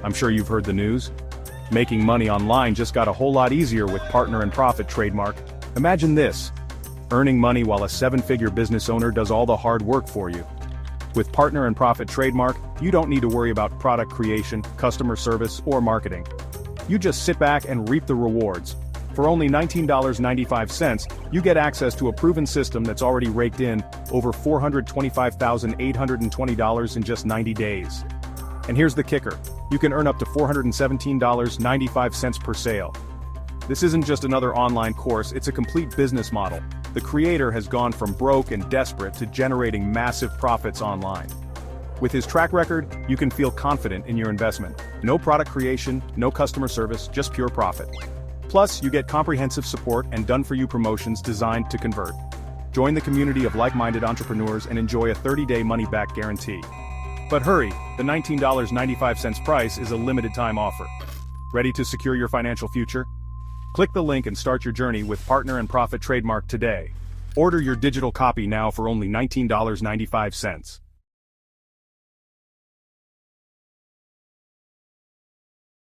I'm sure you've heard the news. Making money online just got a whole lot easier with Partner and Profit trademark. Imagine this: earning money while a seven-figure business owner does all the hard work for you. With Partner and Profit trademark, you don't need to worry about product creation, customer service, or marketing. You just sit back and reap the rewards. For only $19.95, you get access to a proven system that's already raked in over $425,820 in just 90 days. And here's the kicker: you can earn up to $417.95 per sale. This isn't just another online course, it's a complete business model. The creator has gone from broke and desperate to generating massive profits online. With his track record, you can feel confident in your investment. No product creation, no customer service, just pure profit. Plus, you get comprehensive support and done-for-you promotions designed to convert. Join the community of like-minded entrepreneurs and enjoy a 30-day money-back guarantee. But hurry, the $19.95 price is a limited-time offer. Ready to secure your financial future? Click the link and start your journey with Partner and Profit trademark today. Order your digital copy now for only $19.95.